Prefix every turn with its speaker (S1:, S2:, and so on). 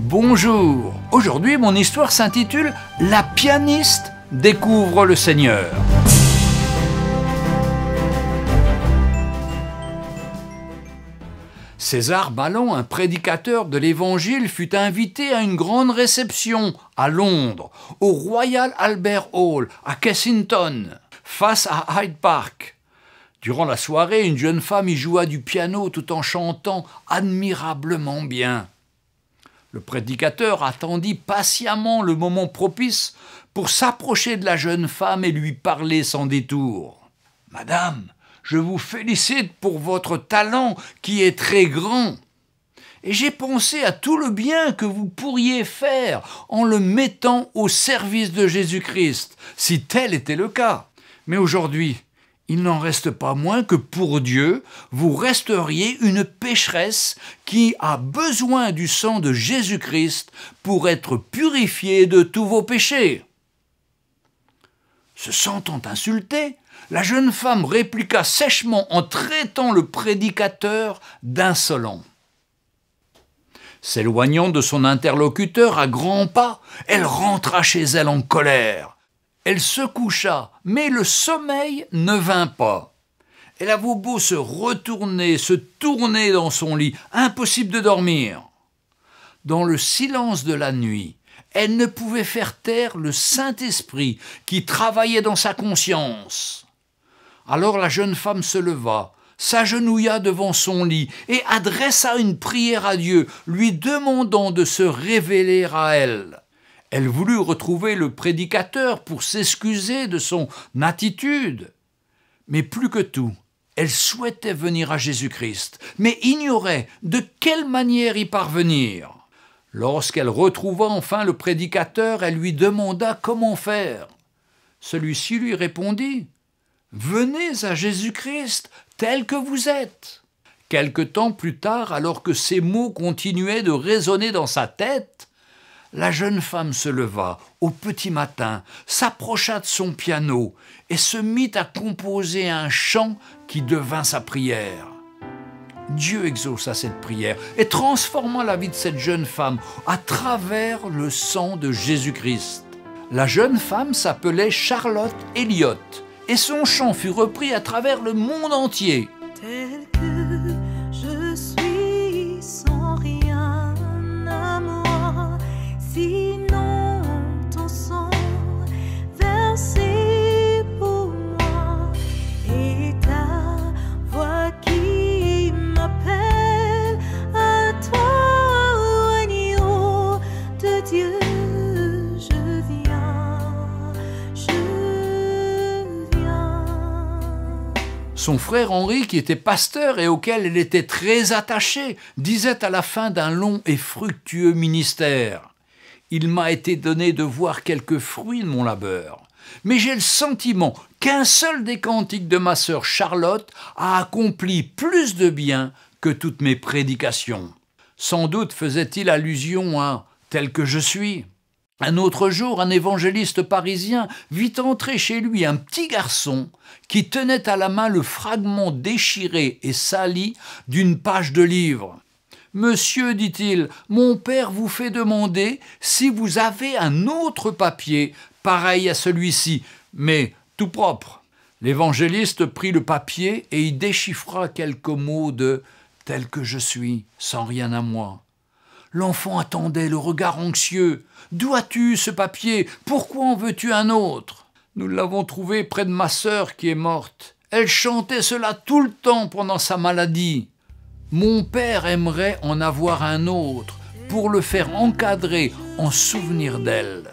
S1: Bonjour, aujourd'hui mon histoire s'intitule « La pianiste découvre le Seigneur ». César Ballon, un prédicateur de l'Évangile, fut invité à une grande réception à Londres, au Royal Albert Hall, à Kensington, face à Hyde Park. Durant la soirée, une jeune femme y joua du piano tout en chantant admirablement bien. Le prédicateur attendit patiemment le moment propice pour s'approcher de la jeune femme et lui parler sans détour. « Madame, je vous félicite pour votre talent qui est très grand. Et j'ai pensé à tout le bien que vous pourriez faire en le mettant au service de Jésus-Christ, si tel était le cas. Mais aujourd'hui, il n'en reste pas moins que pour Dieu, vous resteriez une pécheresse qui a besoin du sang de Jésus-Christ pour être purifiée de tous vos péchés. » Se sentant insultée, la jeune femme répliqua sèchement en traitant le prédicateur d'insolent. S'éloignant de son interlocuteur à grands pas, elle rentra chez elle en colère. Elle se coucha, mais le sommeil ne vint pas. Elle avait beau se retourner, se tourner dans son lit, impossible de dormir. Dans le silence de la nuit, elle ne pouvait faire taire le Saint-Esprit qui travaillait dans sa conscience. Alors la jeune femme se leva, s'agenouilla devant son lit et adressa une prière à Dieu, lui demandant de se révéler à elle. Elle voulut retrouver le prédicateur pour s'excuser de son attitude. Mais plus que tout, elle souhaitait venir à Jésus-Christ, mais ignorait de quelle manière y parvenir. Lorsqu'elle retrouva enfin le prédicateur, elle lui demanda comment faire. Celui-ci lui répondit « Venez à Jésus-Christ tel que vous êtes ». Quelque temps plus tard, alors que ces mots continuaient de résonner dans sa tête, la jeune femme se leva au petit matin, s'approcha de son piano et se mit à composer un chant qui devint sa prière. Dieu exauça cette prière et transforma la vie de cette jeune femme à travers le sang de Jésus-Christ. La jeune femme s'appelait Charlotte Elliott et son chant fut repris à travers le monde entier.
S2: Tel que je suis sans rien à moi, sinon ton sang versé pour moi et ta voix qui m'appelle à toi, agneau de Dieu.
S1: Son frère Henri, qui était pasteur et auquel elle était très attachée, disait à la fin d'un long et fructueux ministère « Il m'a été donné de voir quelques fruits de mon labeur, mais j'ai le sentiment qu'un seul des cantiques de ma sœur Charlotte a accompli plus de bien que toutes mes prédications. » Sans doute faisait-il allusion à « tel que je suis ». Un autre jour, un évangéliste parisien vit entrer chez lui un petit garçon qui tenait à la main le fragment déchiré et sali d'une page de livre. « Monsieur, dit-il, mon père vous fait demander si vous avez un autre papier pareil à celui-ci, mais tout propre. » L'évangéliste prit le papier et y déchiffra quelques mots de « tel que je suis, sans rien à moi ». L'enfant attendait, le regard anxieux. « D'où as-tu ce papier? Pourquoi en veux-tu un autre ?»« Nous l'avons trouvé près de ma sœur qui est morte. Elle chantait cela tout le temps pendant sa maladie. Mon père aimerait en avoir un autre pour le faire encadrer en souvenir d'elle. »